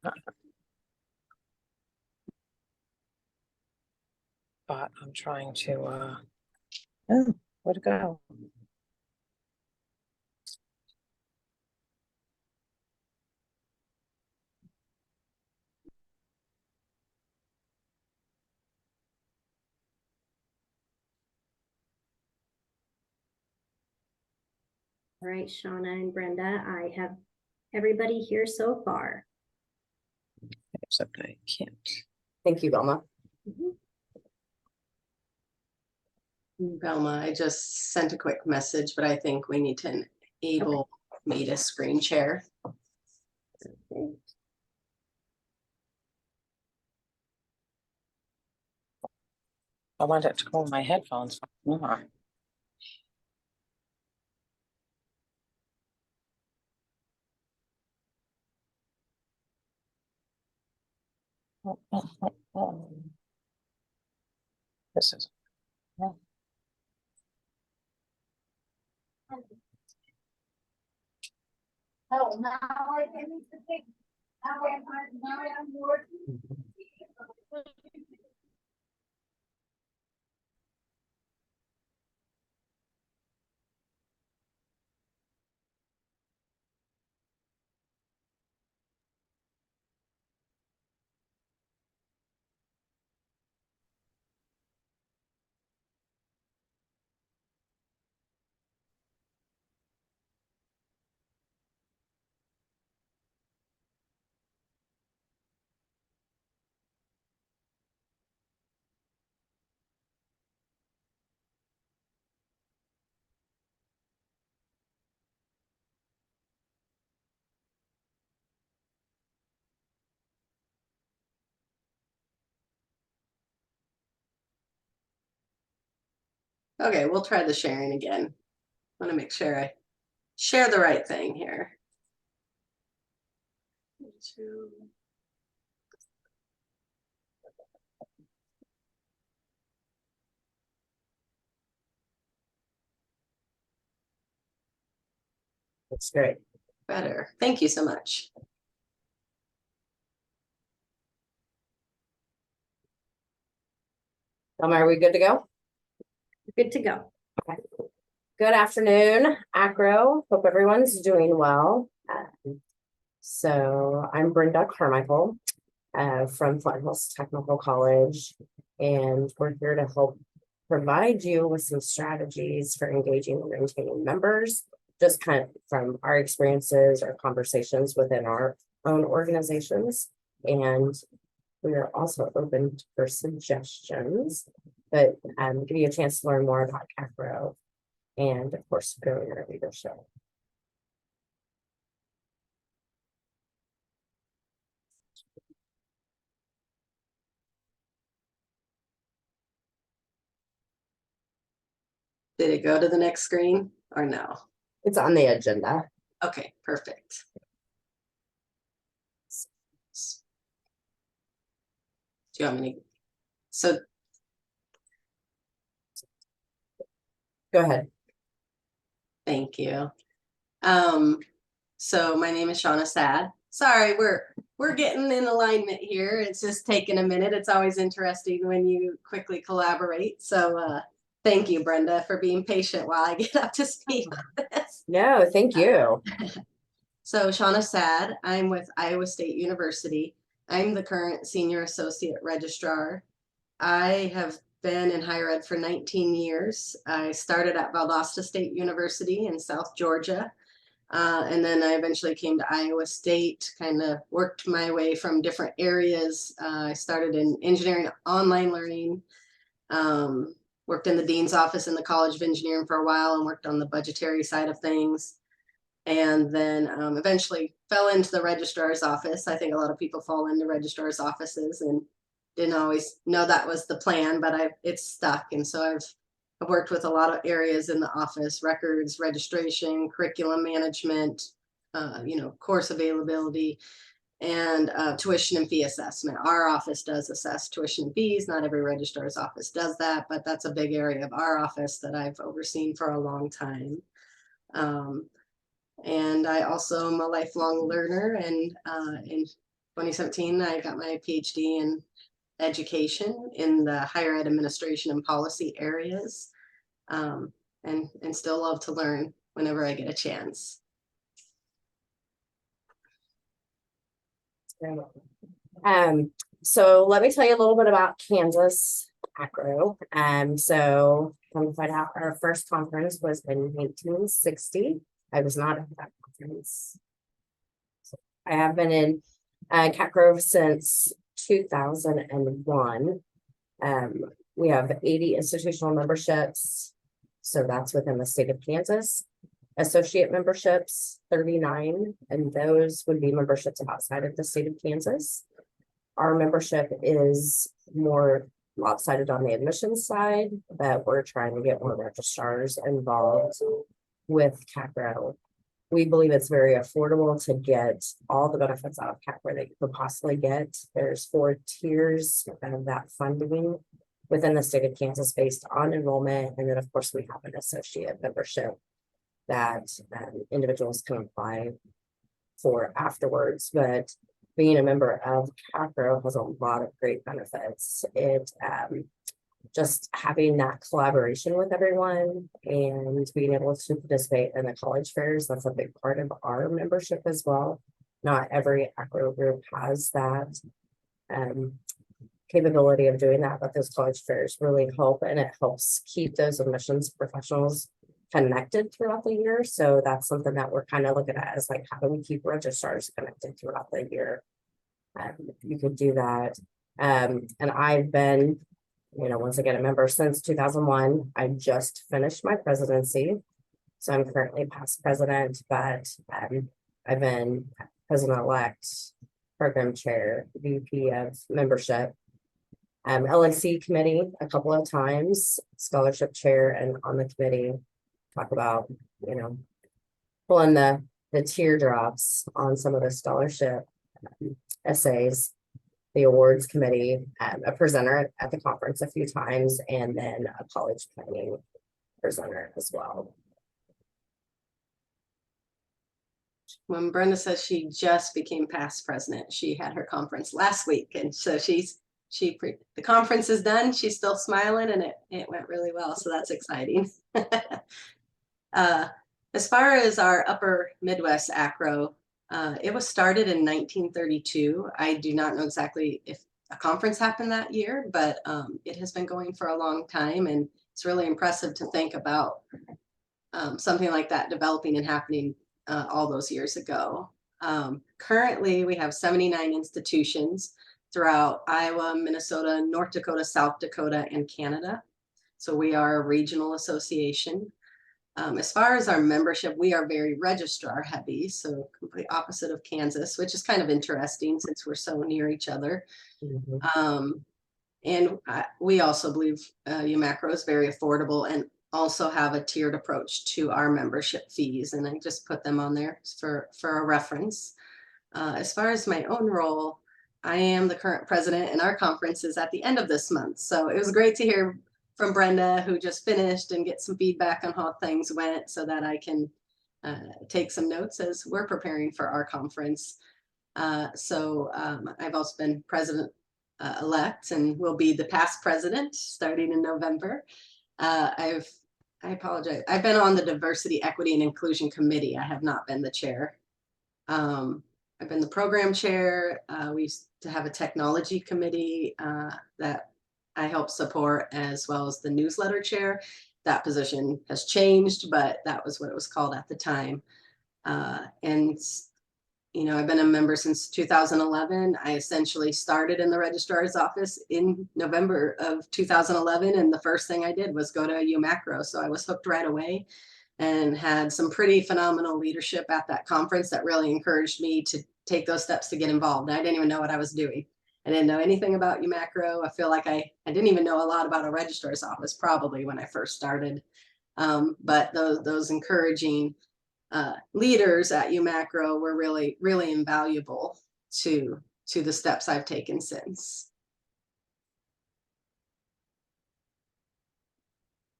But I'm trying to, oh, where'd it go? All right, Shauna and Brenda, I have everybody here so far. Except I can't. Thank you, Velma. Velma, I just sent a quick message, but I think we need to enable me to screen share. Okay. I wanted to call my headphones. More. This is. Oh, now I need to take. Now I'm working. Okay, we'll try the sharing again. I want to make sure I share the right thing here. That's great. Better. Thank you so much. Velma, are we good to go? Good to go. Good afternoon, AACRAO. Hope everyone's doing well. So I'm Brenda Carmichael from Flint Hills Technical College, and we're here to help provide you with some strategies for engaging and retaining members, just kind of from our experiences or conversations within our own organizations. And we are also open for suggestions, but give you a chance to learn more about AACRAO and of course grow your leadership. Did it go to the next screen or no? It's on the agenda. Okay, perfect. Do you want me to? So Go ahead. thank you. So my name is Shauna Sad. Sorry, we're getting in alignment here. It's just taking a minute. It's always interesting when you quickly collaborate. So thank you, Brenda, for being patient while I get up to speed on this. No, thank you. So Shauna Sad, I'm with Iowa State University. I'm the current Senior Associate Registrar. I have been in higher ed for 19 years. I started at Valdosta State University in South Georgia. And then I eventually came to Iowa State, kind of worked my way from different areas. I started in engineering online learning, worked in the dean's office in the College of Engineering for a while and worked on the budgetary side of things. And then eventually fell into the registrar's office. I think a lot of people fall into registrar's offices and didn't always know that was the plan, but it's stuck. And so I've worked with a lot of areas in the office: records, registration, curriculum management, course availability, and tuition and fee assessment. Our office does assess tuition and fees. Not every registrar's office does that, but that's a big area of our office that I've overseen for a long time. And I also am a lifelong learner, and 2017, I got my PhD in education in the higher ed administration and policy areas, and still love to learn whenever I get a chance. So let me tell you a little bit about Kansas AACRAO. So come to find out, our first conference was in 1960. I was not at that conference. I have been in AACRAO since 2001. We have 80 institutional memberships, so that's within the state of Kansas. Associate memberships, 39, and those would be memberships outside of the state of Kansas. Our membership is more lopsided on the admissions side, but we're trying to get more registrars involved with AACRAO. We believe it's very affordable to get all the benefits out of AACRAO that you could possibly get. There's 4 tiers of that funding within the state of Kansas based on enrollment. And then of course we have an associate membership that individuals can apply for afterwards. But being a member of AACRAO has a lot of great benefits. It just having that collaboration with everyone and being able to participate in the college fairs, that's a big part of our membership as well. Not every AACRAO group has that capability of doing that, but those college fairs really help, and it helps keep those admissions professionals connected throughout the year. So that's something that we're kind of looking at, as like, how do we keep registrars connected throughout the year? You could do that. And I've been, once again, a member since 2001. I just finished my presidency, so I'm currently past president, but I've been president-elect, program chair, VP of membership, LAC committee a couple of times, scholarship chair, and on the committee talk about, pulling the teardrops on some of the scholarship essays, the awards committee, a presenter at the conference a few times, and then a college planning presenter as well. When Brenda says she just became past president, she had her conference last week, and so the conference is done. She's still smiling, and it went really well, so that's exciting. As far as our Upper Midwest AACRAO, it was started in 1932. I do not know exactly if a conference happened that year, but it has been going for a long time, and it's really impressive to think about something like that developing and happening all those years ago. Currently, we have 79 institutions throughout Iowa, Minnesota, North Dakota, South Dakota, and Canada. So we are a regional association. As far as our membership, we are very registrar heavy, so complete opposite of Kansas, which is kind of interesting since we're so near each other. And we also believe AACRAO is very affordable and also have a tiered approach to our membership fees. And I just put them on there for a reference. As far as my own role, I am the current president, and our conference is at the end of this month. So it was great to hear from Brenda, who just finished, and get some feedback on how things went so that I can take some notes as we're preparing for our conference. I've also been president elect and will be the past president starting in November. I apologize. I've been on the Diversity, Equity, and Inclusion Committee. I have not been the chair. I've been the program chair. We used to have a technology committee that I help support, as well as the newsletter chair. That position has changed, but that was what it was called at the time. I've been a member since 2011. I essentially started in the registrar's office in November of 2011, and the first thing I did was go to AACRAO. So I was hooked right away and had some pretty phenomenal leadership at that conference that really encouraged me to take those steps to get involved. I didn't even know what I was doing. I didn't know anything about AACRAO. I feel like I didn't even know a lot about a registrar's office probably when I first started. But those encouraging leaders at AACRAO were really, really invaluable to the steps I've taken since.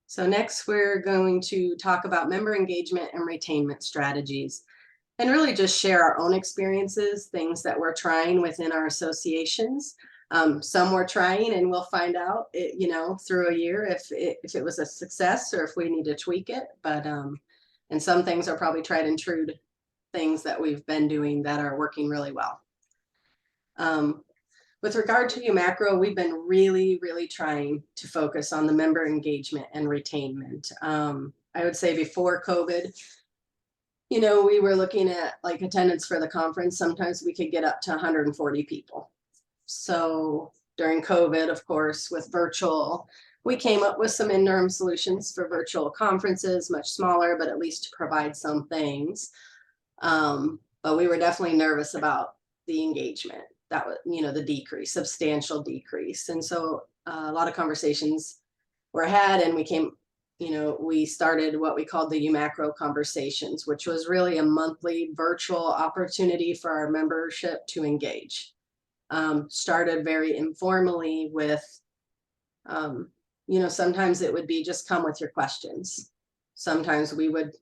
So next we're going to talk about member engagement and retainment strategies. and really just share our own experiences, things that we're trying within our associations. Some we're trying, and we'll find out, you know, through a year if it was a success or if we need to tweak it. But and some things are probably tried and true things that we've been doing that are working really well. With regard to AACRAO, we've been really trying to focus on the member engagement and retainment. I would say before COVID, you know, we were looking at like attendance for the conference. Sometimes we could get up to 140 people. So during COVID, of course, with virtual, we came up with some interim solutions for virtual conferences, much smaller, but at least to provide some things. But we were definitely nervous about the engagement. That was, you know, the decrease, substantial decrease. And so a lot of conversations were had, and we came, you know, we started what we called the AACRAO conversations, which was really a monthly virtual opportunity for our membership to engage. Started very informally with, you know, sometimes it would be just come with your questions. Sometimes we would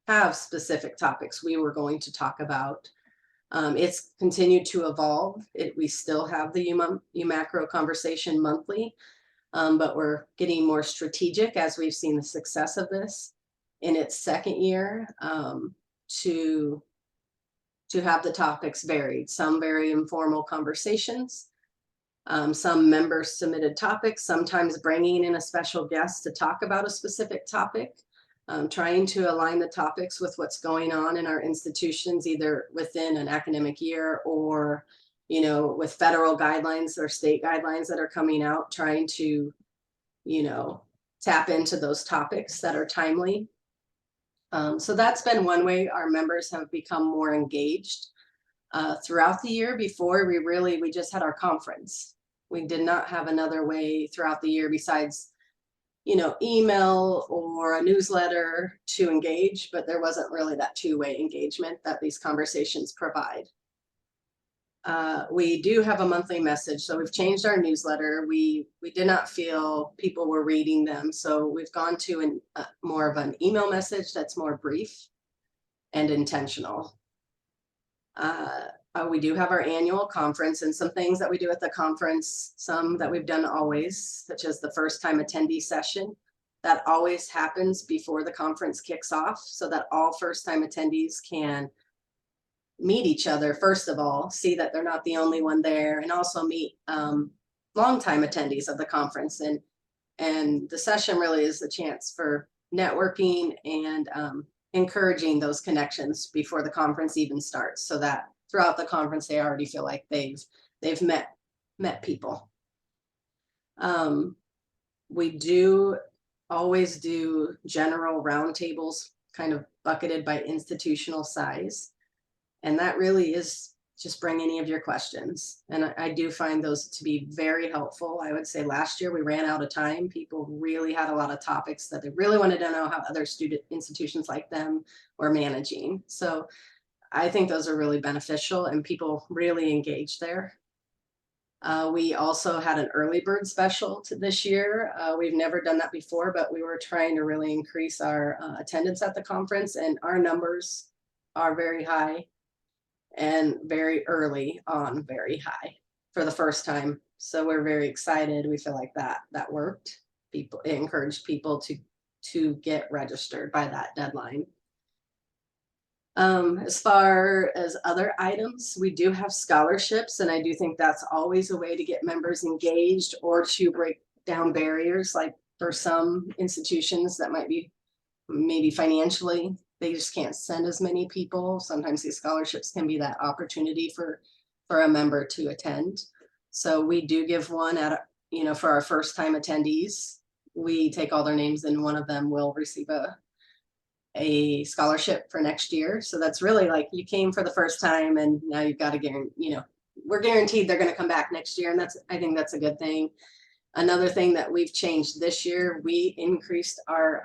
have specific topics we were going to talk about. It's continued to evolve. We still have the AACRAO conversation monthly, but we're getting more strategic as we've seen the success of this in its second year, to have the topics varied. Some very informal conversations, some members submitted topics, sometimes bringing in a special guest to talk about a specific topic. Trying to align the topics with what's going on in our institutions, either within an academic year or, you know, with federal guidelines or state guidelines that are coming out, trying to, you know, tap into those topics that are timely. So that's been one way our members have become more engaged throughout the year. Before we just had our conference. We did not have another way throughout the year besides, you know, email or a newsletter to engage, but there wasn't really that two-way engagement that these conversations provide. We do have a monthly message, so we've changed our newsletter. We did not feel people were reading them, so we've gone to more of an email message that's more brief and intentional. We do have our annual conference, and some things that we do at the conference, some that we've done always, such as the first time attendee session. That always happens before the conference kicks off, so that all first time attendees can meet each other, first of all, see that they're not the only one there, and also meet longtime attendees of the conference. And the session really is a chance for networking and encouraging those connections before the conference even starts, so that throughout the conference they already feel like they've met people. We do always do general roundtables, kind of bucketed by institutional size. And that really is just bring any of your questions. And I do find those to be very helpful. I would say last year we ran out of time. People really had a lot of topics that they really wanted to know how other student institutions like them were managing. So I think those are really beneficial, and people really engaged there. We also had an early bird special this year. We've never done that before, but we were trying to really increase our attendance at the conference, and our numbers are very high and very early on, very high for the first time. So we're very excited. We feel like that worked. It encouraged people to get registered by that deadline. As far as other items, we do have scholarships, and I do think that's always a way to get members engaged or to break down barriers. Like for some institutions that might be maybe financially, they just can't send as many people. Sometimes these scholarships can be that opportunity for a member to attend. So we do give one for our first time attendees. We take all their names, and one of them will receive a scholarship for next year. So that's really like you came for the first time, and now you've got to we're guaranteed they're going to come back next year. And I think that's a good thing. Another thing that we've changed this year, we increased our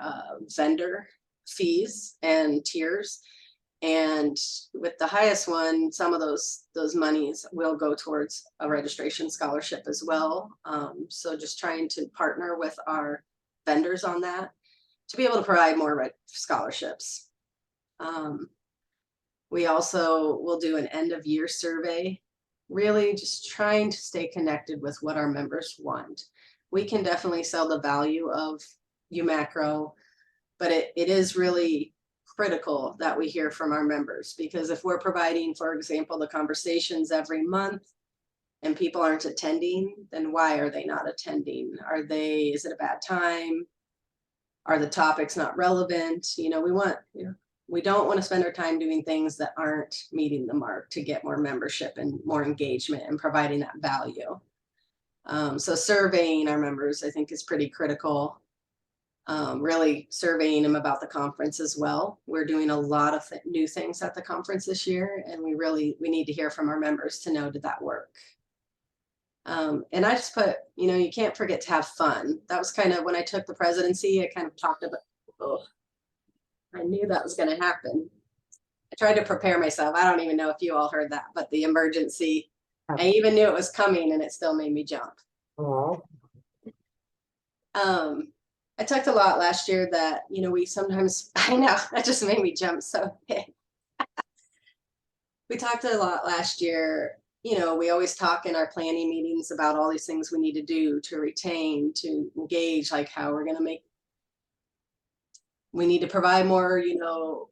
vendor fees and tiers. And with the highest one, some of those monies will go towards a registration scholarship as well. So just trying to partner with our vendors on that to be able to provide more scholarships. We also will do an end of year survey, really just trying to stay connected with what our members want. We can definitely sell the value of AACRAO, but it is really critical that we hear from our members, because if we're providing, for example, the conversations every month and people aren't attending, then why are they not attending? Is it a bad time? Are the topics not relevant? We don't want to spend our time doing things that aren't meeting the mark to get more membership and more engagement and providing that value. So surveying our members, I think, is pretty critical. Really surveying them about the conference as well. We're doing a lot of new things at the conference this year, and we need to hear from our members to know, did that work? And I just put, you can't forget to have fun. That was kind of when I took the presidency, I kind of talked about, I knew that was going to happen. I tried to prepare myself. I don't even know if you all heard that, but the emergency, I even knew it was coming and it still made me jump. Oh, I talked a lot last year that, we sometimes, I know, that just made me jump so big. We talked a lot last year. We always talk in our planning meetings about all these things we need to do to retain, to engage, like how we're going to we need to provide more,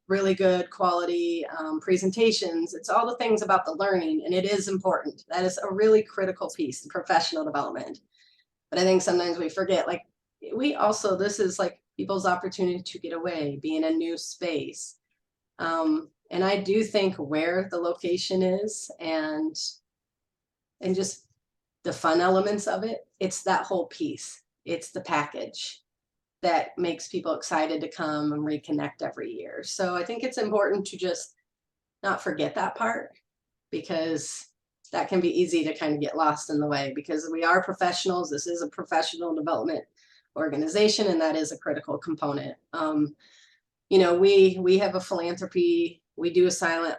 really good quality presentations. It's all the things about the learning, and it is important. That is a really critical piece, professional development. But I think sometimes we forget, like, this is like people's opportunity to get away, be in a new space. And I do think where the location is and just the fun elements of it, it's that whole piece. It's the package that makes people excited to come and reconnect every year. So I think it's important to just not forget that part, because that can be easy to kind of get lost in the way, because we are professionals. This is a professional development organization, and that is a critical component. We have a philanthropy. We do silent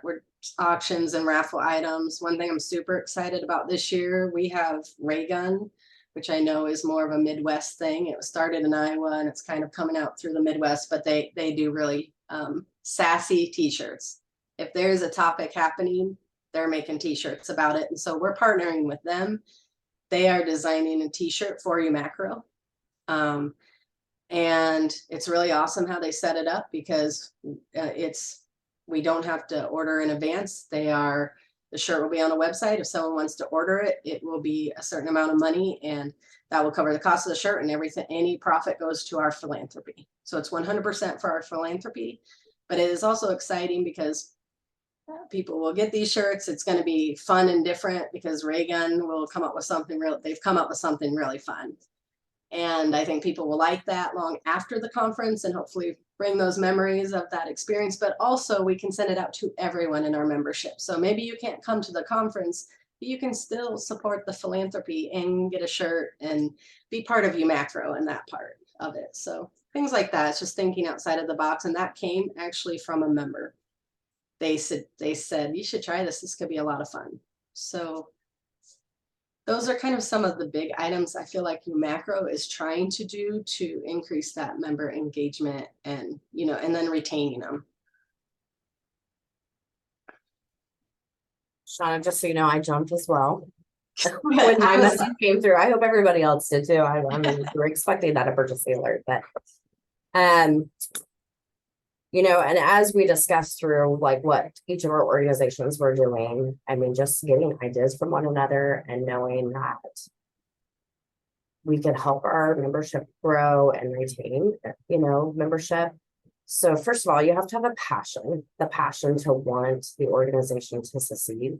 auctions and raffle items. One thing I'm super excited about this year, we have Ray Gun, which I know is more of a Midwest thing. It was started in Iowa and it's kind of coming out through the Midwest, but they do really sassy t-shirts. If there's a topic happening, they're making t-shirts about it. And so we're partnering with them. They are designing a t-shirt for AACRAO. And it's really awesome how they set it up, because we don't have to order in advance. The shirt will be on the website. If someone wants to order it, it will be a certain amount of money, and that will cover the cost of the shirt, and everything. Any profit goes to our philanthropy. So it's 100% for our philanthropy. But it is also exciting because people will get these shirts. It's going to be fun and different, because Reagan will come up with something they've come up with something really fun. And I think people will like that long after the conference, and hopefully bring those memories of that experience. But also we can send it out to everyone in our membership. So maybe you can't come to the conference, but you can still support the philanthropy and get a shirt and be part of AACRAO in that part of it. So things like that. It's just thinking outside of the box. And that came actually from a member. They said, you should try this. This could be a lot of fun. So those are kind of some of the big items I feel like AACRAO is trying to do to increase that member engagement and, and then retaining them. Shauna, just so you know, I jumped as well. When my message came through, I hope everybody else did too. I mean, we're expecting that emergency alert, but and as we discussed through like what each of our organizations were doing, I mean, just getting ideas from one another and knowing that we could help our membership grow and retain, membership. So first of all, you have to have the passion to want the organization to succeed.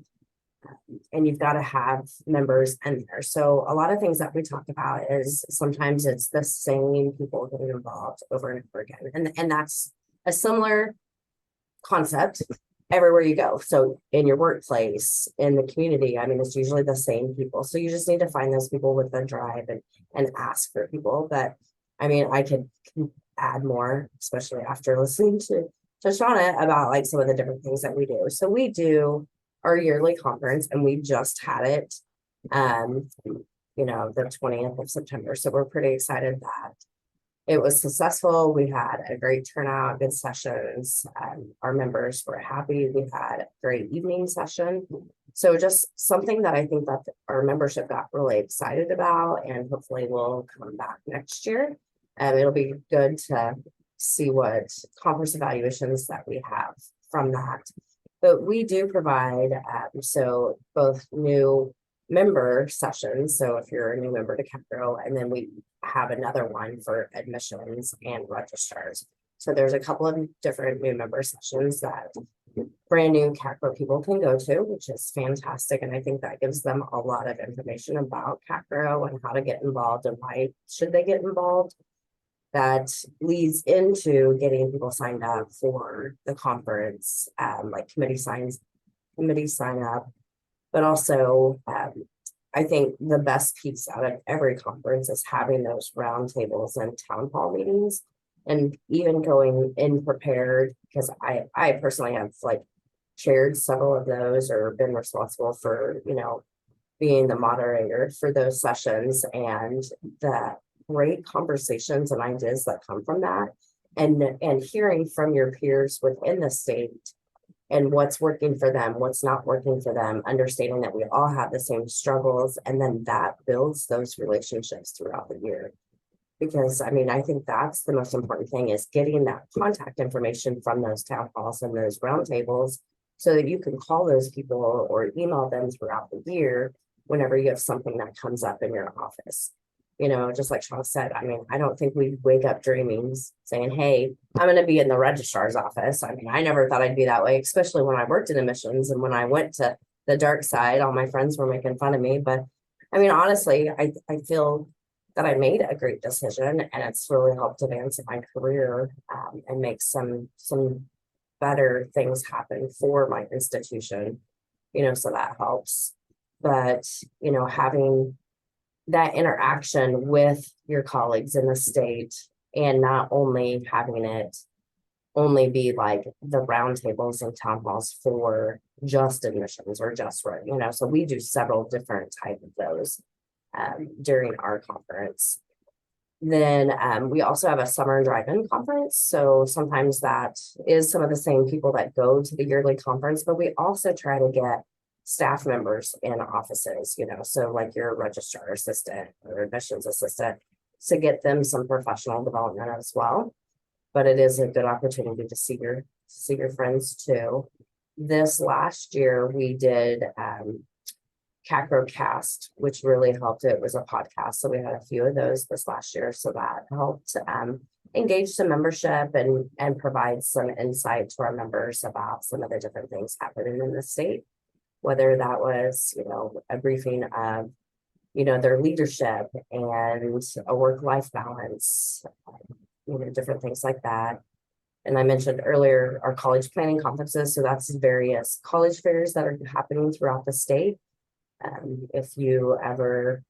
And you've got to have members in there. So a lot of things that we talk about is sometimes it's the same people getting involved over and over again. And that's a similar concept everywhere you go. So in your workplace, in the community, I mean, it's usually the same people. So you just need to find those people with the drive and ask for people. But I mean, I could add more, especially after listening to Shauna about like some of the different things that we do. So we do our yearly conference, and we just had it, the 20th of September. So we're pretty excited that it was successful. We had a great turnout, good sessions. Our members were happy. We had a great evening session. So just something that I think that our membership got really excited about, and hopefully will come back next year. It'll be good to see what conference evaluations that we have from that. But we do provide, so both new member sessions. So if you're a new member to CAPRO, and then we have another one for admissions and registrars. So there's a couple of different new member sessions that brand new CAPRO people can go to, which is fantastic. And I think that gives them a lot of information about CAPRO and how to get involved and why should they get involved. That leads into getting people signed up for the conference, like committee sign up. But also, I think the best piece out of every conference is having those roundtables and town hall meetings. And even going in prepared, because I personally have like chaired several of those or been responsible for, being the moderator for those sessions, and the great conversations and ideas that come from that, and hearing from your peers within the state and what's working for them, what's not working for them, understanding that we all have the same struggles, and then that builds those relationships throughout the year. Because I think that's the most important thing, is getting that contact information from those town halls and those roundtables, so that you can call those people or email them throughout the year whenever you have something that comes up in your office. Just like Sean said, I don't think we wake up dreaming saying, hey, I'm going to be in the registrar's office. I never thought I'd be that way, especially when I worked in admissions. And when I went to the dark side, all my friends were making fun of me. But honestly, I feel that I made a great decision, and it's really helped advance in my career, and make some better things happen for my institution, so that helps. But, having that interaction with your colleagues in the state, and not only having it only be like the roundtables and town halls for just admissions or just so we do several different types of those during our conference. Then we also have a summer drive-in conference. So sometimes that is some of the same people that go to the yearly conference, but we also try to get staff members in offices, so like your registrar assistant or admissions assistant, to get them some professional development as well. But it is a good opportunity to see your friends too. This last year we did CACRO Cast, which really helped. It was a podcast, so we had a few of those this last year, so that helped engage some membership and provide some insight to our members about some of the different things happening in the state, whether that was a briefing of their leadership and a work-life balance, different things like that. And I mentioned earlier our college planning conferences, so that's various college fairs that are happening throughout the state. If you ever,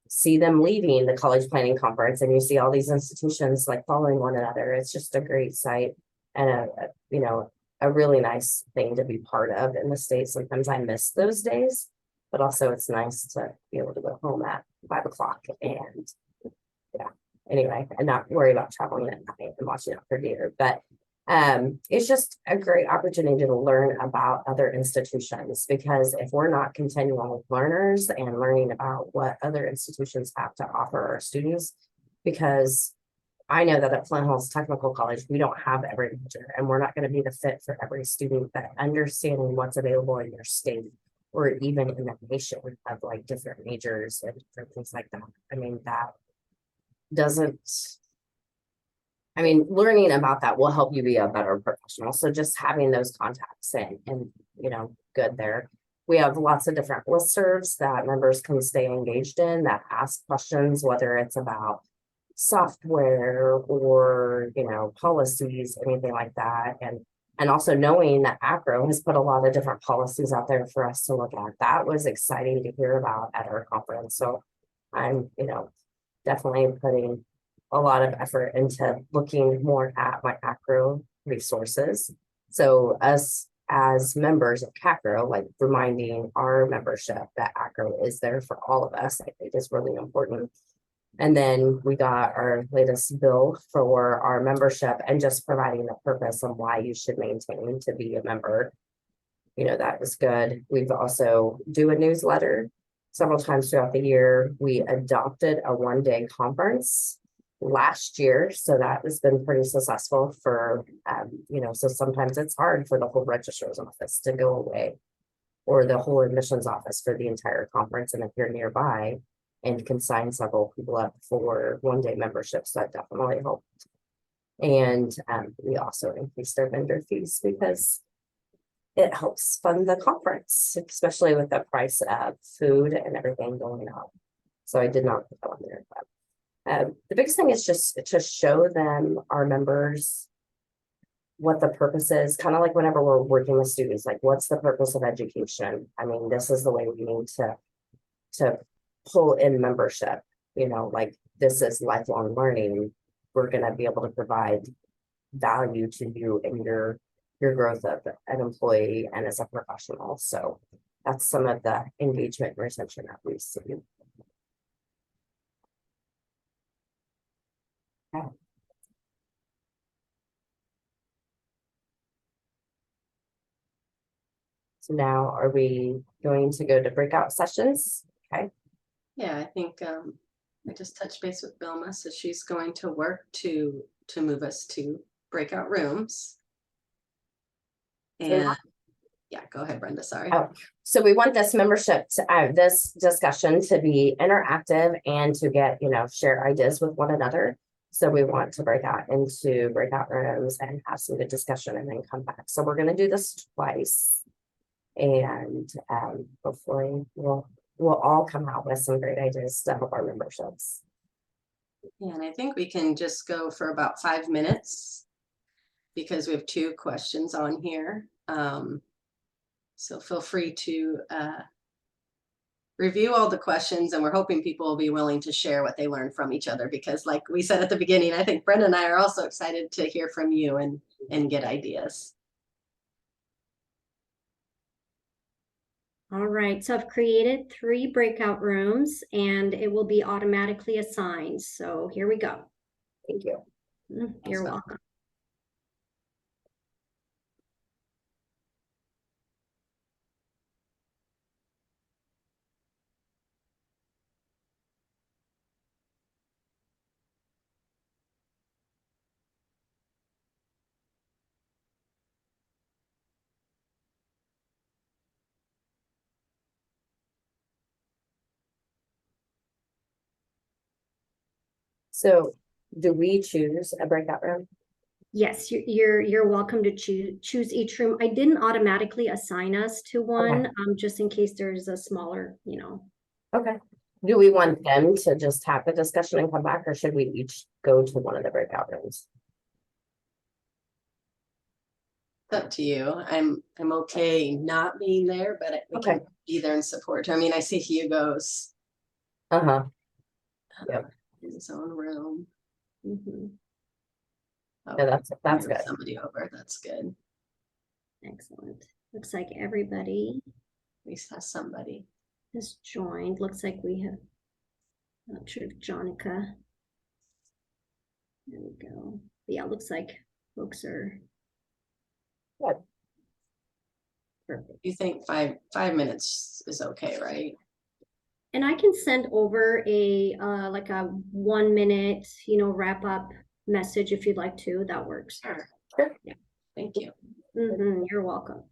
see them leaving the college planning conference and you see all these institutions like following one another, it's just a great sight and a really nice thing to be part of in the state. Sometimes I miss those days, but also it's nice to be able to go home at 5 o'clock and anyway, and not worry about traveling at night and watching out for deer. But it's just a great opportunity to learn about other institutions, because if we're not continual learners and learning about what other institutions have to offer our students, because I know that at Flint Hills Technical College, we don't have every major, and we're not going to be the fit for every student, but understanding what's available in your state or even in the nation of like different majors and different things like that. That doesn't, learning about that will help you be a better professional. So just having those contacts and good there. We have lots of different listservs that members can stay engaged in that ask questions, whether it's about software or, policies, anything like that. And also knowing that AACRAO has put a lot of different policies out there for us to look at. That was exciting to hear about at our conference. So I'm, definitely putting a lot of effort into looking more at my AACRAO resources. So us as members of CACRO, like reminding our membership that AACRAO is there for all of us, I think is really important. And then we got our latest bill for our membership and just providing the purpose of why you should maintain to be a member. That was good. We've also do a newsletter several times throughout the year. We adopted a 1-day conference last year, so that has been pretty successful for, so sometimes it's hard for the whole registrar's office to go away or the whole admissions office for the entire conference. And if you're nearby and can sign several people up for 1-day memberships, that definitely helped. And we also increased our vendor fees because it helps fund the conference, especially with the price of food and everything going up. So I did not put that on there, but the biggest thing is just to show them, our members, what the purpose is, kind of like whenever we're working with students, like what's the purpose of education? I mean, this is the way we need to pull in membership, like this is lifelong learning. We're going to be able to provide value to you in your growth of an employee and as a professional. So that's some of the engagement and retention that we've seen. Okay. So now are we going to go to breakout sessions? Okay. Yeah, I think I just touched base with Bilma, so she's going to work to move us to breakout rooms. And yeah, go ahead, Brenda, sorry. Oh, so we want this membership to this discussion to be interactive and to get, share ideas with one another. So we want to break out into breakout rooms and have some good discussion and then come back. So we're going to do this twice. And hopefully we'll all come out with some great ideas to help our memberships. Yeah, and I think we can just go for about 5 minutes because we have 2 questions on here. So feel free to review all the questions, and we're hoping people will be willing to share what they learned from each other, because like we said at the beginning, I think Brenda and I are also excited to hear from you and get ideas. All right, so I've created 3 breakout rooms and it will be automatically assigned. So here we go. Thank you. You're welcome. So do we choose a breakout room? Yes, you're welcome to choose each room. I didn't automatically assign us to one, just in case there's a smaller, Okay. Do we want them to just have the discussion and come back, or should we each go to one of the breakout rooms? It's up to you. I'm okay not being there, but we can be there and support her. I mean, I see Hugo's Yep. in his own room. Mm-hmm. Oh, Yeah, that's good. Somebody over. That's good. Excellent. Looks like everybody At least has somebody. has joined. Looks like we have, not sure if Jonica. There we go. Yeah, looks like folks are. Good. Perfect. You think five minutes is okay, right? And I can send over a like a 1 minute, wrap up message if you'd like to. That works. Sure. Yeah. Thank you. You're welcome.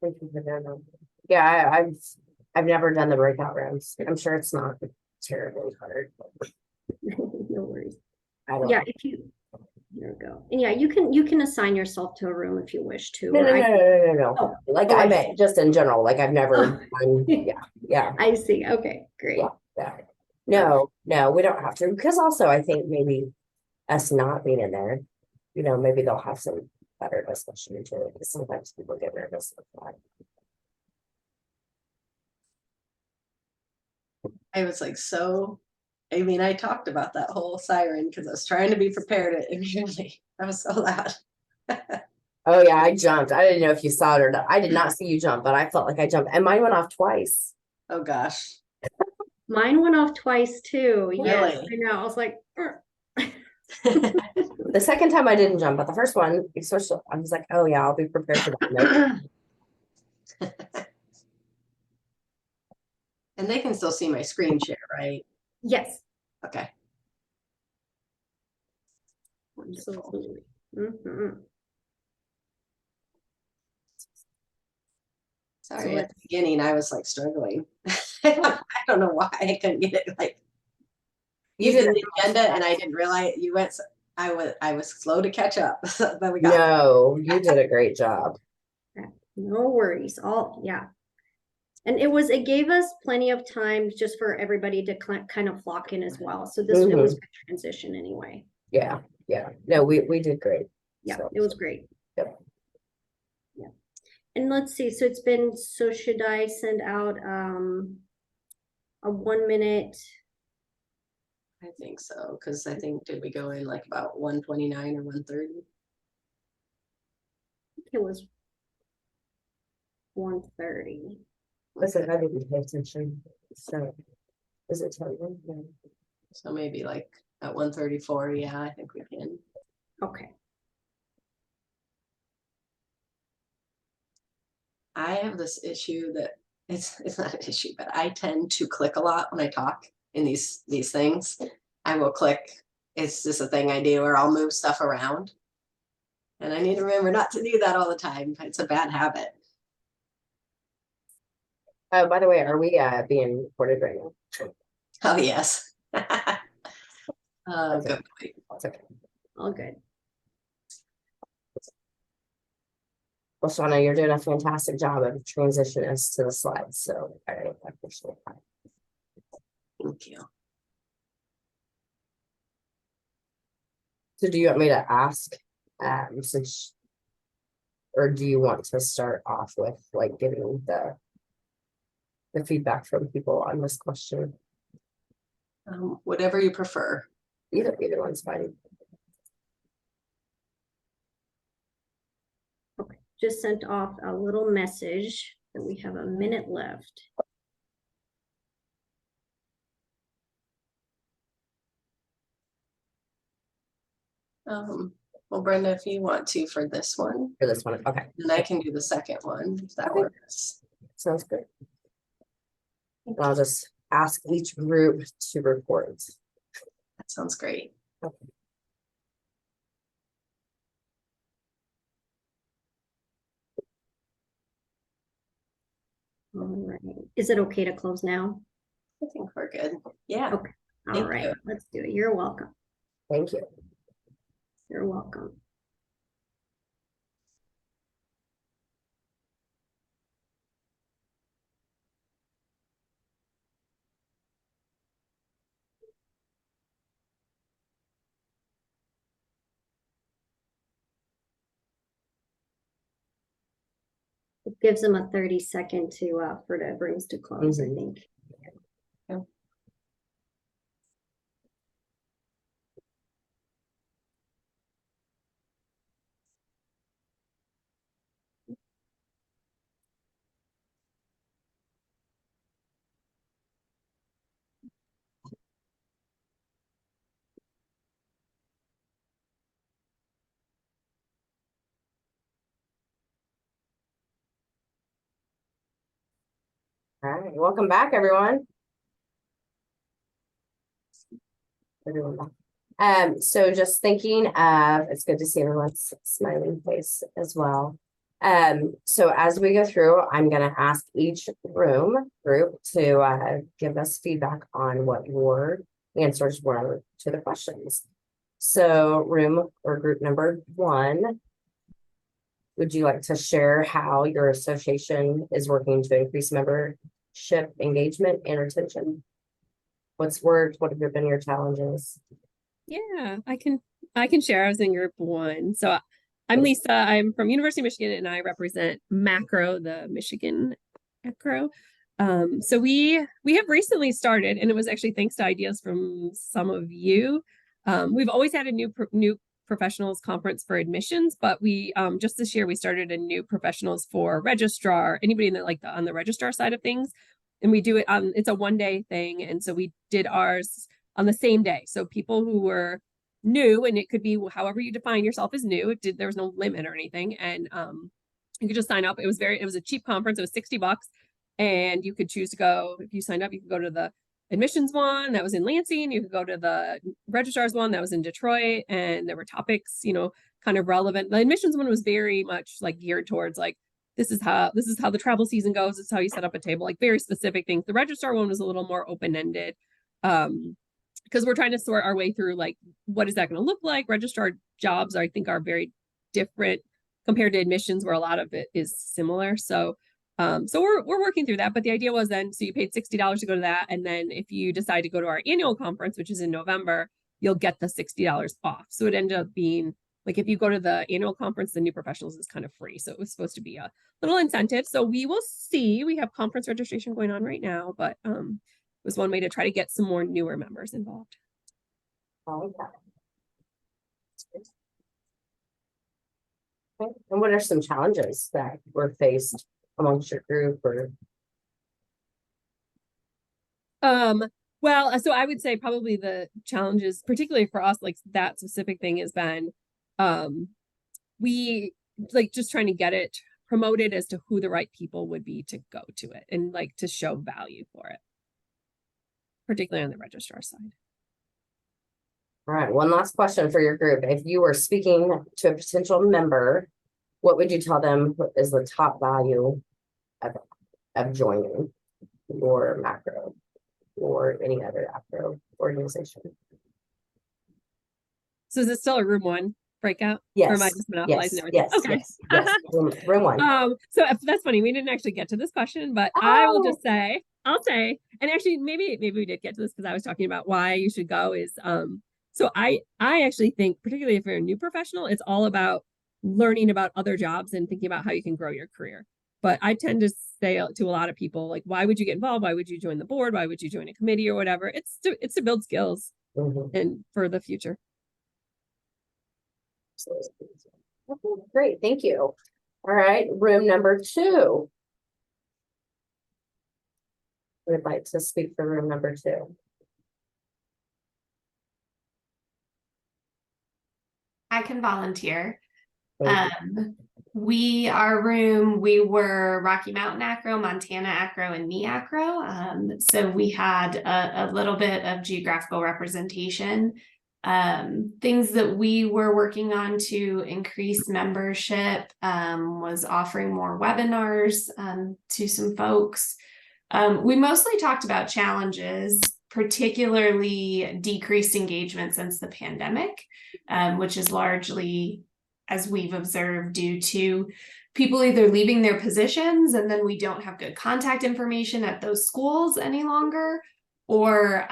Thank you for that. Yeah, I've never done the breakout rooms. I'm sure it's not terribly hard. No worries. I don't. Yeah, here we go. And yeah, you can assign yourself to a room if you wish to. No. Oh, like I meant just in general. Like I've never done. Yeah. I see. Okay, great. Yeah. No, we don't have to, because also I think maybe us not being in there, maybe they'll have some better discussion too, because sometimes people get nervous with that. I was like, I talked about that whole siren because I was trying to be prepared, and really, that was so loud. Oh yeah, I jumped. I didn't know if you saw it or not. I did not see you jump, but I felt like I jumped, and mine went off twice. Oh gosh. Mine went off twice too. Yes, Really? I know. I was like, "Ugh." The second time I didn't jump, but the first one, especially, I was like, oh yeah, I'll be prepared for that. Nope. And they can still see my screen share, right? Yes, Okay. absolutely. Mhm. Sorry, So at the let's- beginning, I was like struggling. I don't know why I couldn't get it. Like you did the agenda, and I didn't realize you went. I was slow to catch up. But we got. No, you did a great job. No worries. Yeah. And it gave us plenty of time just for everybody to kind of flock in as well. So it was a good transition anyway. Yeah, yeah. No, we did great. Yeah, So, it was great. Yep. Yeah. And let's see. So should I send out a 1 minute? I think so, because I think did we go in like about 129 or 130? It was 1:30. listen, I didn't pay attention. So, is it tell you? No. So maybe like at 134. Yeah, I think we can. Okay. I have this issue that it's not an issue, but I tend to click a lot when I talk in these things. I will click. It's just a thing I do, or I'll move stuff around. And I need to remember not to do that all the time. It's a bad habit. Oh, by the way, are we being recorded right now? Oh yes. Okay. Good point. That's okay. All good. Well, Shauna, you're doing a fantastic job of transitioning us to the slides. So I appreciate that. Thank you. So do you want me to ask, since, or do you want to start off with like giving the feedback from people on this question? Whatever you prefer. Either one's fine. Okay. Just sent off a little message that we have a minute left. Well, Brenda, if you want to for this one, For this one, okay, then I can do the second one if that Okay. works. sounds good. And I'll just ask each group to report. That sounds great. All right. Is it okay to close now? I think we're good. Yeah. Okay. All Thank right. you. Let's do it. You're welcome. Thank you. You're welcome. It gives them a 30-second to for the rooms to close, I think. All right, welcome back, everyone. So just thinking of, it's good to see everyone's smiling face as well. So as we go through, I'm gonna ask each group to give us feedback on what your answers were to the questions. So room or group number 1, would you like to share how your association is working to increase membership engagement and retention? What have been your challenges? Yeah, I can share. I was in group 1. So I'm Lisa. I'm from University of Michigan and I represent MACRAO, the Michigan AACRAO. So we have recently started, and it was actually thanks to ideas from some of you. We've always had a new professionals conference for admissions, but we just this year we started a new professionals for registrar, anybody in the on the registrar side of things. and we do it it's a 1 day thing. And so we did ours on the same day. So people who were new, and it could be however you define yourself as new, there was no limit or anything. And you could just sign up. It was a cheap conference. It was $60, and you could choose to go. If you signed up, you could go to the admissions one that was in Lansing. You could go to the registrars one that was in Detroit, and there were topics, kind of relevant. The admissions one was very much like geared towards like, this is how the travel season goes. This is how you set up a table, like very specific things. The registrar one was a little more open-ended, because we're trying to sort our way through like, what is that going to look like? Registrar jobs, I think, are very different compared to admissions, where a lot of it is similar. So we're working through that. But the idea was then, so you paid $60 to go to that. And then if you decide to go to our annual conference, which is in November, you'll get the $60 off. So it ended up being like, if you go to the annual conference, the new professionals is kind of free. So it was supposed to be a little incentive. So we will see. We have conference registration going on right now, but it was one way to try to get some more newer members involved. Oh, yeah. Okay. And what are some challenges that were faced amongst your group? Or well, so I would say probably the challenges, particularly for us, like that specific thing has been we like just trying to get it promoted as to who the right people would be to go to it, and like to show value for it, particularly on the registrar side. all right, one last question for your group. If you were speaking to a potential member, what would you tell them is the top value of joining your macro or any other AACRAO organization? So is it still a room one breakout? Yes. Or am I just monopolizing everything? Yes. Okay. Yes. Room one. So that's funny. We didn't actually get to this question, but I will just say, I'll say, and actually maybe we did get to this because I was talking about why you should go is, so I actually think, particularly if you're a new professional, it's all about learning about other jobs and thinking about how you can grow your career. But I tend to say to a lot of people, like, why would you get involved? Why would you join the board? Why would you join a committee or whatever? It's to build skills and for the future. Okay, great, thank you. All right, room number 2. Would like to speak for room number 2. I can volunteer. Thank We were Rocky Mountain AACRAO, Montana AACRAO, and me AACRAO. So we had a little bit of geographical representation. Things that we were working on to increase membership was offering more webinars to some folks. We mostly talked about challenges, particularly decreased engagement since the pandemic, which is largely, as we've observed, due to people either leaving their positions and then we don't have good contact information at those schools any longer, or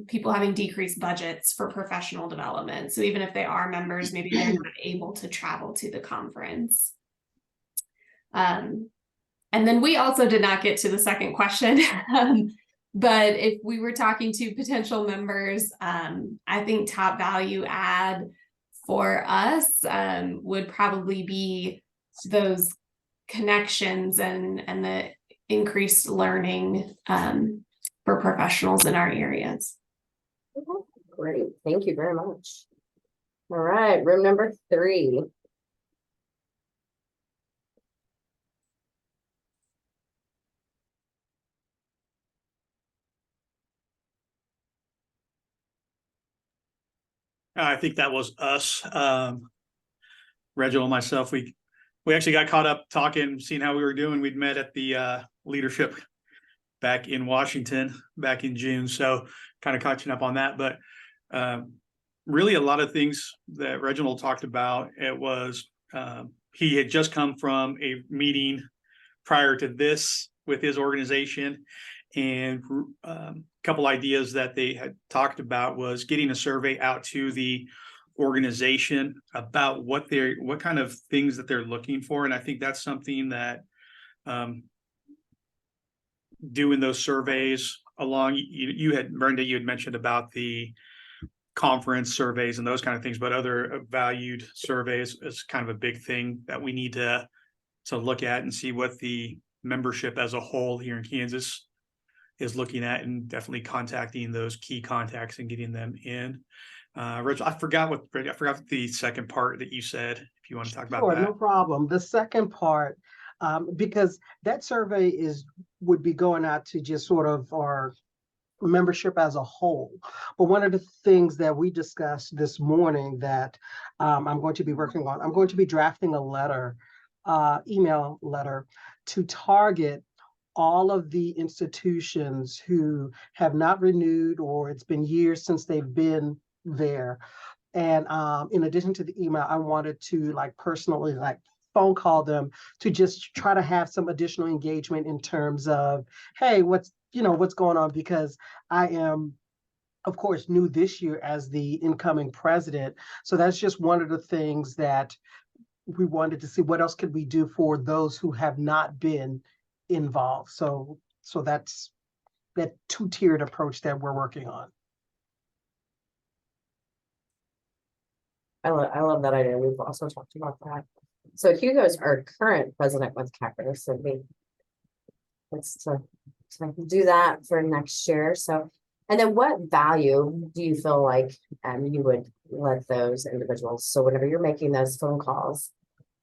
people having decreased budgets for professional development. So even if they are members, maybe they're not able to travel to the conference. And then we also did not get to the second question. But if we were talking to potential members, I think top value add for us would probably be those connections and the increased learning for professionals in our areas. Great, thank you very much. All right, room number 3. I think that was us. Reginald and myself, we actually got caught up talking, seeing how we were doing. We'd met at the leadership back in Washington back in June. So kind of catching up on that. But really a lot of things that Reginald talked about, it was he had just come from a meeting prior to this with his organization. And a couple ideas that they had talked about was getting a survey out to the organization about what kind of things that they're looking for. And I think that's something that doing those surveys along, Brenda, you had mentioned about the conference surveys and those kind of things, but other valued surveys is kind of a big thing that we need to look at and see what the membership as a whole here in Kansas is looking at, and definitely contacting those key contacts and getting them in. Rich, I forgot the second part that you said, if you want to talk about Sure, that. no problem. The second part, because that survey would be going out to just sort of our membership as a whole. But one of the things that we discussed this morning that I'm going to be working on, I'm going to be drafting a letter, email letter, to target all of the institutions who have not renewed, or it's been years since they've been there. And in addition to the email, I wanted to personally phone call them to just try to have some additional engagement in terms of, hey, what's going on? Because I am, of course, new this year as the incoming president. So that's just one of the things that we wanted to see. What else could we do for those who have not been involved? So that's that two-tiered approach that we're working on. I love that idea. We've also talked about that. So Hugo's our current president with CACRA, so let's to do that for next year. So, and then what value do you feel like you would let those individuals? So whenever you're making those phone calls,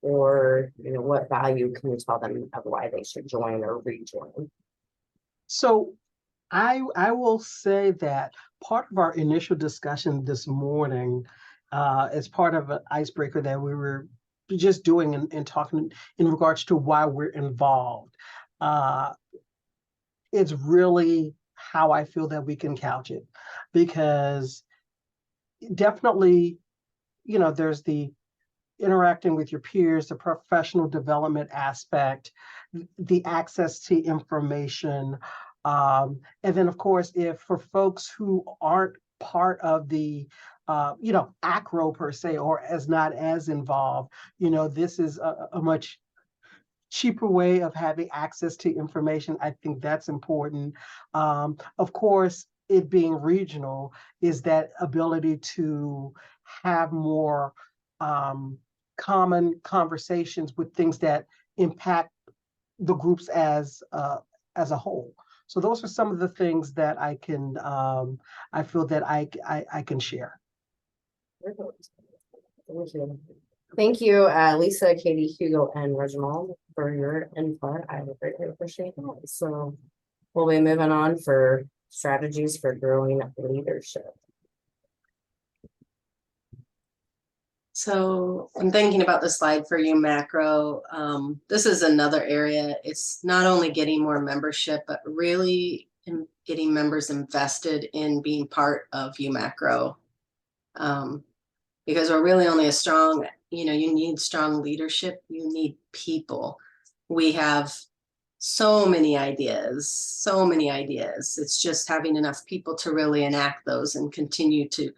or what value can you tell them of why they should join or rejoin? So I will say that part of our initial discussion this morning, as part of an icebreaker that we were just doing and talking in regards to why we're involved, it's really how I feel that we can couch it. Because definitely, there's the interacting with your peers, the professional development aspect, the access to information. And then, of course, if for folks who aren't part of the, AACRAO per se, or not as involved, this is a much cheaper way of having access to information. I think that's important. Of course, it being regional is that ability to have more common conversations with things that impact the groups as a whole. So those are some of the things that I feel that I can share. Thank you. Thank you, Lisa, Katie, Hugo, and Reginald for your input. I greatly appreciate that. So we'll be moving on for strategies for growing leadership. So I'm thinking about the slide for AACRAO. This is another area. It's not only getting more membership, but really getting members invested in being part of AACRAO. Because we're really only a strong, you need strong leadership. You need people. We have so many ideas. It's just having enough people to really enact those and continue to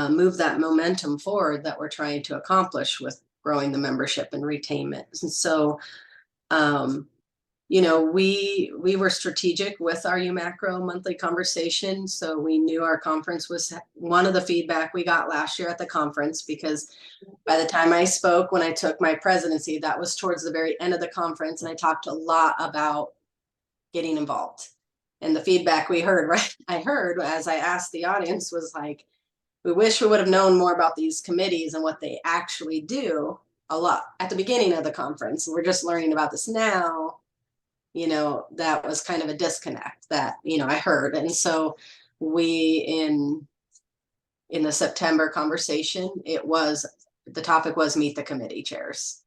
move that momentum forward that we're trying to accomplish with growing the membership and retainment. And so, we were strategic with our AACRAO monthly conversation. So we knew our conference was one of the feedback we got last year at the conference, because by the time I spoke, when I took my presidency, that was towards the very end of the conference. And I talked a lot about getting involved. And the feedback we heard, I heard as I asked the audience was like, we wish we would have known more about these committees and what they actually do a lot at the beginning of the conference. We're just learning about this now. That was kind of a disconnect that, I heard. And so we, in the September conversation, the topic was meet the committee chairs.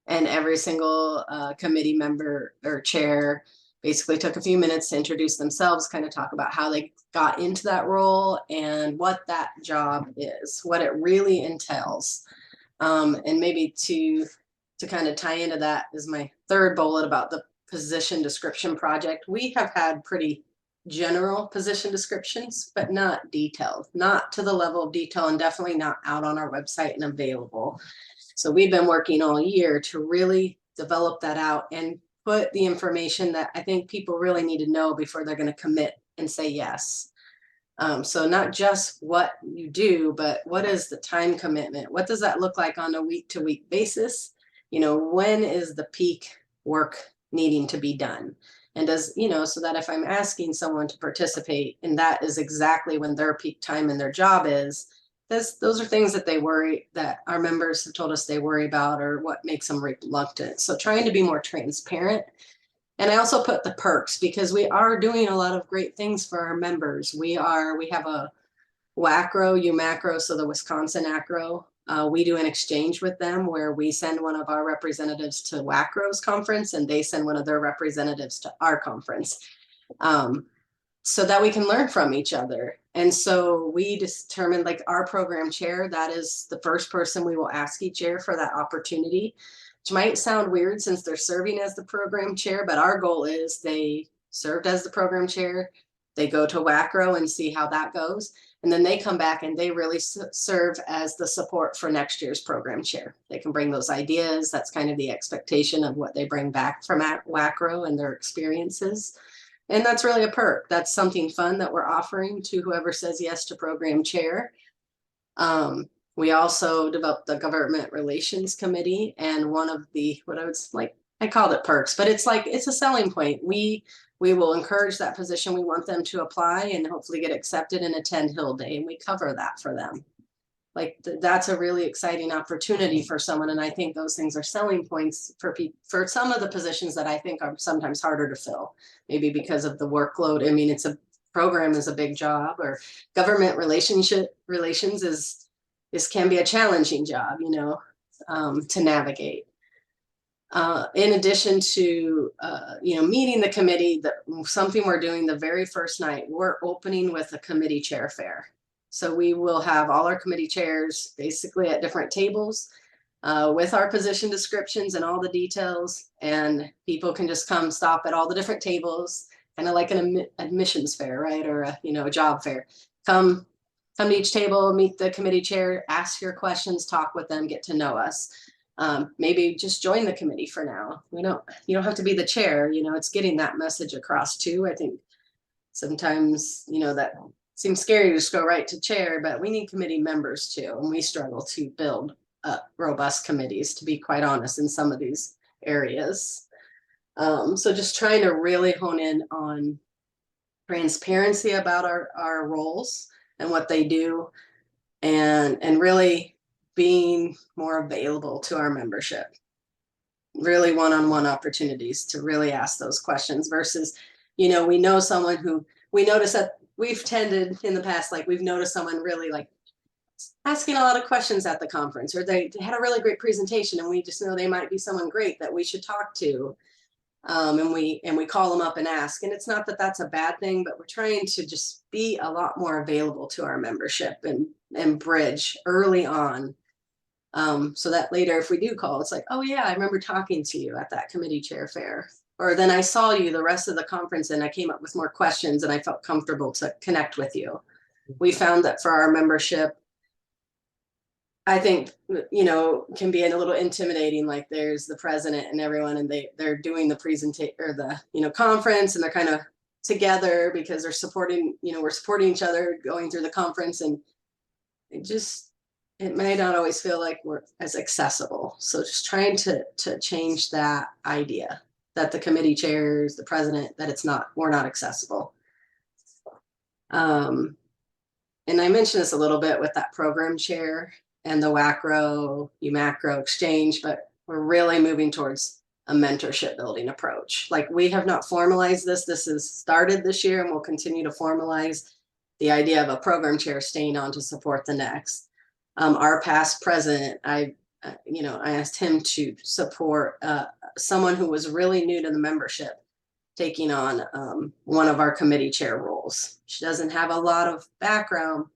And every single committee member or chair basically took a few minutes to introduce themselves, kind of talk about how they got into that role and what that job is, what it really entails. And maybe to kind of tie into that is my third bullet about the position description project. We have had pretty general position descriptions, but not detailed, not to the level of detail, and definitely not out on our website and available. So we've been working all year to really develop that out and put the information that I think people really need to know before they're going to commit and say yes. So not just what you do, but what is the time commitment? What does that look like on a week-to-week basis? When is the peak work needing to be done. And does, you know, so that if I'm asking someone to participate and that is exactly when their peak time in their job is, those are things that that our members have told us they worry about, or what makes them reluctant. So trying to be more transparent. And I also put the perks, because we are doing a lot of great things for our members. We have a WACRO, UMACRO, so the Wisconsin ACRAO. We do an exchange with them where we send one of our representatives to WACRO's conference and they send one of their representatives to our conference, so that we can learn from each other. And so we determined, like, our program chair, that is the first person we will ask each year for that opportunity, which might sound weird since they're serving as the program chair, but our goal is they served as the program chair, they go to WACRO and see how that goes. And then they come back and they really serve as the support for next year's program chair. They can bring those ideas. That's kind of the expectation of what they bring back from WACRO and their experiences. And that's really a perk. That's something fun that we're offering to whoever says yes to program chair. We also developed the government relations committee, and one of the, what I was like, I called it perks, but it's like, it's a selling point. We will encourage that position. We want them to apply and hopefully get accepted and attend Hill Day, and we cover that for them. Like that's a really exciting opportunity for someone. And I think those things are selling points for some of the positions that I think are sometimes harder to fill, maybe because of the workload. I mean, it's a program is a big job, or government relations can be a challenging job, you know, to navigate. In addition to, you know, meeting the committee, something we're doing the very first night, we're opening with a committee chair fair. So we will have all our committee chairs basically at different tables with our position descriptions and all the details, and people can just come stop at all the different tables, kind of like an admissions fair, right? Or a, you know, a job fair. Come to each table, meet the committee chair, ask your questions, talk with them, get to know us. Maybe just join the committee for now. You don't have to be the chair, you know, it's getting that message across too. I think sometimes, you know, that seems scary to just go right to chair, but we need committee members too. And we struggle to build robust committees, to be quite honest, in some of these areas. So just trying to really hone in on transparency about our roles and what they do, and really being more available to our membership. Really one-on-one opportunities to really ask those questions versus, you know, we know someone who we notice that we've tended in the past, like we've noticed someone really like asking a lot of questions at the conference, or they had a really great presentation and we just know they might be someone great that we should talk to. And we call them up and ask, and it's not that that's a bad thing, but we're trying to just be a lot more available to our membership and bridge early on. So that later, if we do call, it's like, oh yeah, I remember talking to you at that committee chair fair, or then I saw you the rest of the conference and I came up with more questions and I felt comfortable to connect with you. We found that for our membership, I think, you know, can be a little intimidating. Like there's the president and everyone, and they're doing the presentation or the, you know, conference, and they're kind of together because they're supporting, you know, we're supporting each other going through the conference, and it may not always feel like we're as accessible. So just trying to change that idea that the committee chairs, the president, that we're not accessible. And I mentioned this a little bit with that program chair and the WACRO, UMACRO exchange, but we're really moving towards a mentorship building approach. Like we have not formalized this. This has started this year, and we'll continue to formalize the idea of a program chair staying on to support the next. Our past president, I asked him to support someone who was really new to the membership, taking on one of our committee chair roles. She doesn't have a lot of background.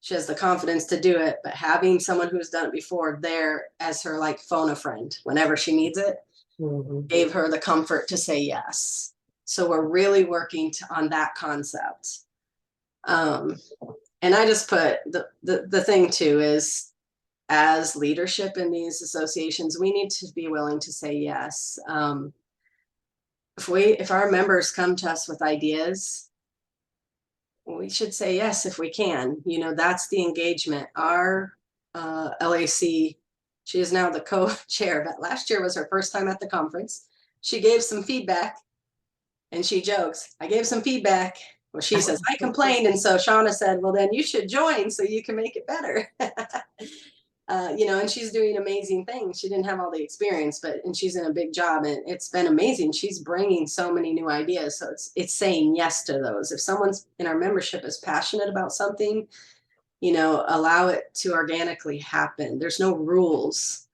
She has the confidence to do it, but having someone who's done it before there as her like phone a friend whenever she needs it, gave her the comfort to say yes. So we're really working on that concept. And I just put the thing too is, as leadership in these associations, we need to be willing to say yes. If our members come to us with ideas, we should say yes if we can. You know, that's the engagement. Our LAC, she is now the co-chair, but last year was her first time at the conference. she gave some feedback, and she jokes, I gave some feedback. Well, she says, I complained. And so Shauna said, well, then you should join so you can make it better. You know, and she's doing amazing things. She didn't have all the experience, and she's in a big job, and it's been amazing. She's bringing so many new ideas. So it's saying yes to those. If someone's in our membership is passionate about something, you know, allow it to organically happen. There's no rules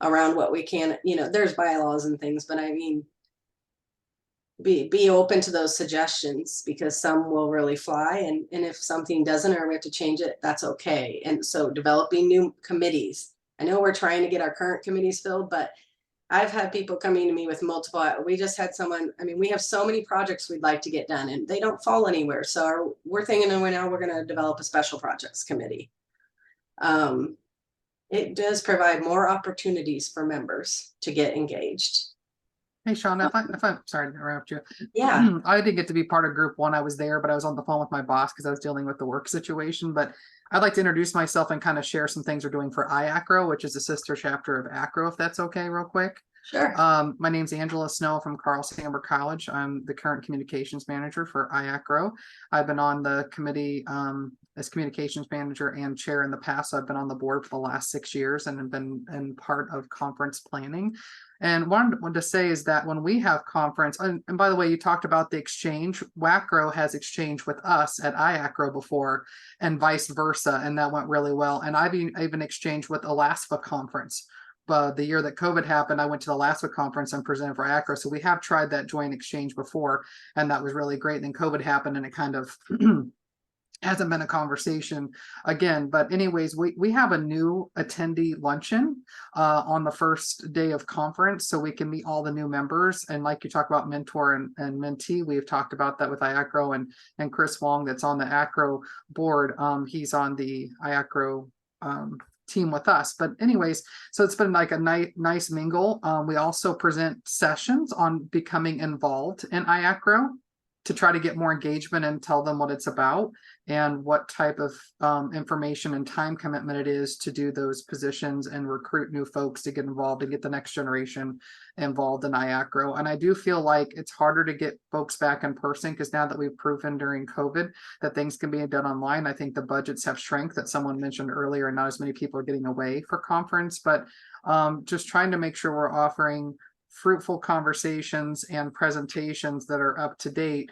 around what we can, you know, there's bylaws and things, but I mean, be open to those suggestions, because some will really fly, and if something doesn't, or we have to change it, that's okay. And so developing new committees. I know we're trying to get our current committees filled, but I've had people coming to me with multiple. We just had someone, I mean, we have so many projects we'd like to get done, and they don't fall anywhere. So we're thinking, oh, now we're going to develop a special projects committee. It does provide more opportunities for members to get engaged. Hey, Sean, if I'm sorry to interrupt you. Yeah. I didn't get to be part of group one. I was there, but I was on the phone with my boss because I was dealing with the work situation. But I'd like to introduce myself and kind of share some things we're doing for AACRAO, which is a sister chapter of AACRAO, if that's okay, real quick. Sure. My name's Angela Snow from Carl Sandburg College. I'm the current communications manager for AACRAO. I've been on the committee as communications manager and chair in the past. So I've been on the board for the last 6 years and have been part of conference planning. And what I wanted to say is that when we have conference, and by the way, you talked about the exchange. WACRO has exchange with us at IACRO before, and vice versa, and that went really well. And I've even exchanged with Alaska conference. But the year that COVID happened, I went to the Alaska conference and presented for AACRAO. So we have tried that joint exchange before, and that was really great. And then COVID happened, and it kind of hasn't been a conversation again. But anyways, we have a new attendee luncheon on the first day of conference, so we can meet all the new members. And like you talk about mentor and mentee, we've talked about that with IACRO, and Chris Wong, that's on the AACRO board. He's on the IACRO team with us. But anyways, so it's been like a nice mingle. We also present sessions on becoming involved in IACRO to try to get more engagement and tell them what it's about and what type of information and time commitment it is to do those positions and recruit new folks to get involved and get the next generation involved in IACRO. And I do feel like it's harder to get folks back in person, because now that we've proven during COVID that things can be done online, I think the budgets have shrank, that someone mentioned earlier, and not as many people are getting away for conference. But just trying to make sure we're offering fruitful conversations and presentations that are up to date.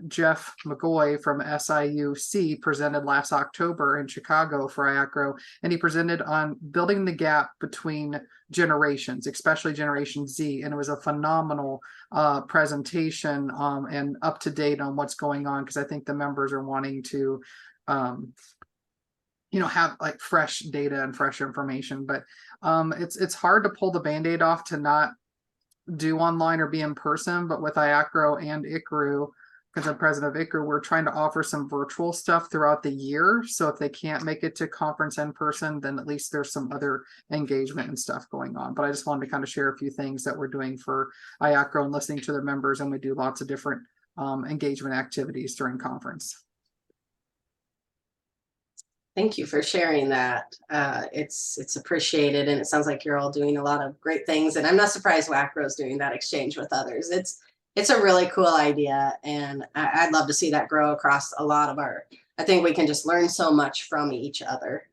Jeff McGoy from SIUC presented last October in Chicago for IACRO, and he presented on building the gap between generations, especially Generation Z, and it was a phenomenal presentation and up to date on what's going on, because I think the members are wanting to have like fresh data and fresh information. But it's hard to pull the Band-Aid off to not do online or be in person. But with IACRO and ICRU, because I'm president of ICRU, we're trying to offer some virtual stuff throughout the year. So if they can't make it to conference in person, then at least there's some other engagement and stuff going on. But I just wanted to kind of share a few things that we're doing for IACRO and listening to their members. And we do lots of different engagement activities during conference. Thank you for sharing that. It's appreciated, and it sounds like you're all doing a lot of great things. And I'm not surprised WACRO is doing that exchange with others. It's a really cool idea, and I'd love to see that grow across a lot of I think we can just learn so much from each other,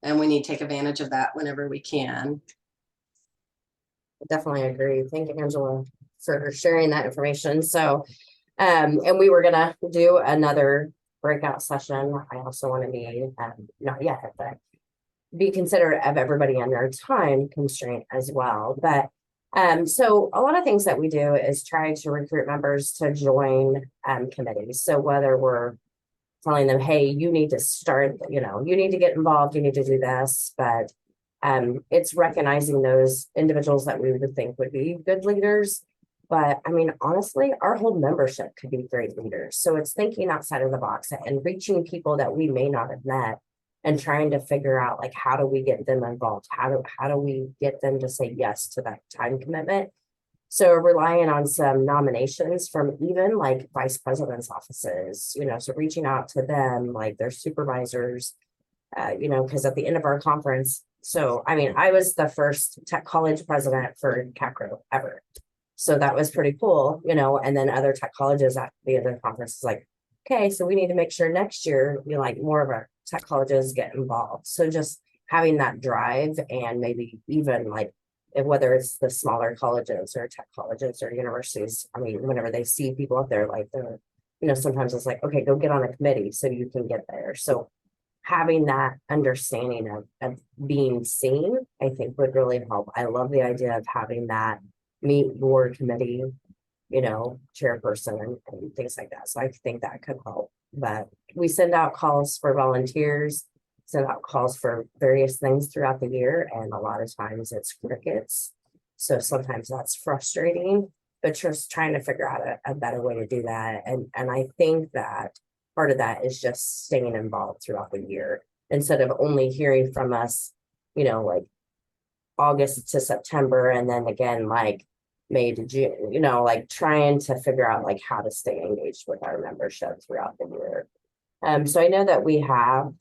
and we need to take advantage of that whenever we can. Definitely agree. Thank you, Angela, for sharing that information. So, and we were gonna do another breakout session. I also want to be not yet, but be considerate of everybody on their time constraint as well. But so a lot of things that we do is try to recruit members to join committees. So whether we're telling them, hey, you need to start, you need to get involved, you need to do this, but it's recognizing those individuals that we would think would be good leaders. But I mean, honestly, our whole membership could be great leaders. So it's thinking outside of the box and reaching people that we may not have met and trying to figure out, like, how do we get them involved? How do we get them to say yes to that time commitment? So relying on some nominations from even like vice president's offices, so reaching out to them, like their supervisors, because at the end of our conference, so I mean, I was the first tech college president for AACRAO ever. So that was pretty cool, you know, and then other tech colleges at the other conference is like, okay, so we need to make sure next year, you know, like more of our tech colleges get involved. So just having that drive and maybe even like whether it's the smaller colleges or tech colleges or universities, I mean, whenever they see people up there, like they're, you know, sometimes it's like, okay, go get on a committee so you can get there. So having that understanding of being seen, I think would really help. I love the idea of having that meet board committee, you know, chairperson and things like that. So I think that could help. But we send out calls for volunteers, send out calls for various things throughout the year, and a lot of times it's crickets. So sometimes that's frustrating, but just trying to figure out a better way to do that. And I think that part of that is just staying involved throughout the year instead of only hearing from us, you know, like August to September, and then again, like May to June, you know, like trying to figure out like how to stay engaged with our membership throughout the year. So I know that we have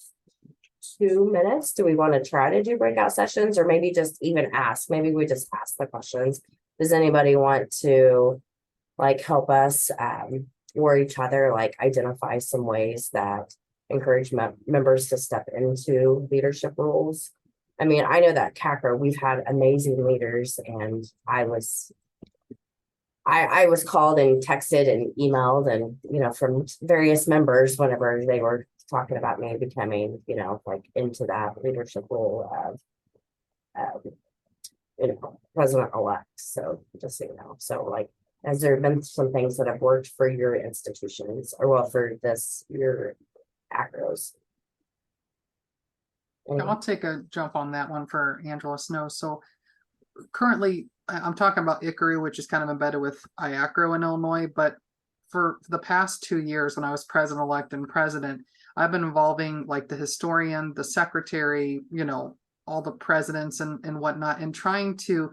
2 minutes. Do we want to try to do breakout sessions or maybe just even ask? Maybe we just ask the questions. Does anybody want to like help us or each other like identify some ways that encourage members to step into leadership roles? I mean, I know that CACRA, we've had amazing leaders, and I was called and texted and emailed and, you know, from various members whenever they were talking about me becoming, you know, like into that leadership role of, you know, president-elect. So just so you know, so like, has there been some things that have worked for your institutions or well, for this, your AACRAOs? I'll take a jump on that one for Angela Snow. So currently I'm talking about AACRAO, which is kind of embedded with AACRAO in Illinois, but for the past 2 years when I was president-elect and president, I've been involving like the historian, the secretary, you know, all the presidents and whatnot, and trying to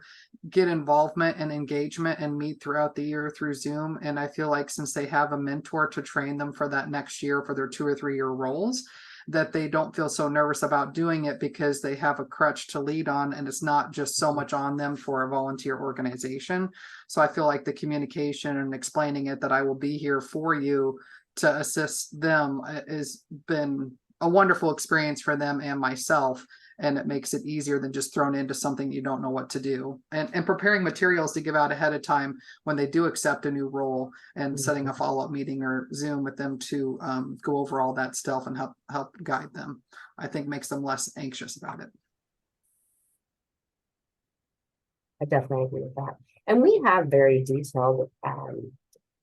get involvement and engagement and meet throughout the year through Zoom. And I feel like since they have a mentor to train them for that next year for their 2 or 3 year roles, that they don't feel so nervous about doing it because they have a crutch to lead on, and it's not just so much on them for a volunteer organization. So I feel like the communication and explaining it that I will be here for you to assist them has been a wonderful experience for them and myself. And it makes it easier than just thrown into something you don't know what to do. And preparing materials to give out ahead of time when they do accept a new role, and setting a follow-up meeting or Zoom with them to go over all that stuff and help guide them, I think makes them less anxious about it. I definitely agree with that. And we have very detailed,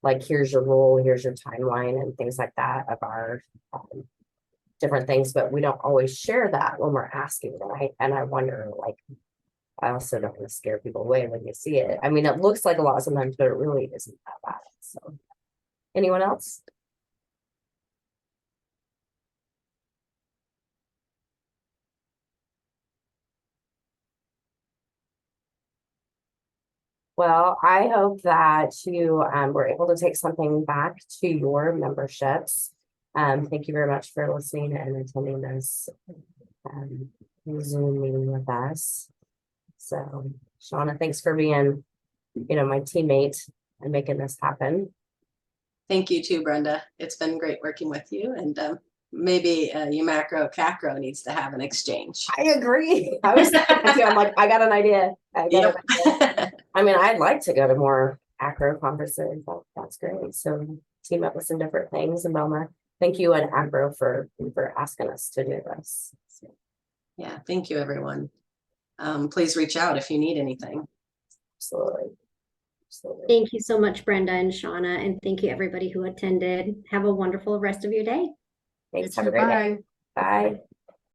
like here's your role, here's your timeline and things like that of our different things, but we don't always share that when we're asking, right? And I wonder, like, I also don't want to scare people away when you see it. I mean, it looks like a lot sometimes, but it really isn't that bad. So, anyone else? Well, I hope that you were able to take something back to your memberships. Thank you very much for listening and attending this Zoom meeting with us. So, Shauna, thanks for being, you know, my teammate and making this happen. Thank you too, Brenda. It's been great working with you, and maybe AACRAO needs to have an exchange. I agree. I was thinking, I'm like, I got an idea. Yep. I mean, I'd like to go to more AACRAO conferences. That's great. So team up with some different things. And Belma, thank you and AACRAO for asking us to do this. So. Yeah, thank you, everyone. Please reach out if you need anything. Absolutely. Absolutely. Thank you so much, Brenda and Shauna, and thank you everybody who attended. Have a wonderful rest of your day. Thanks. Have a great day. Bye.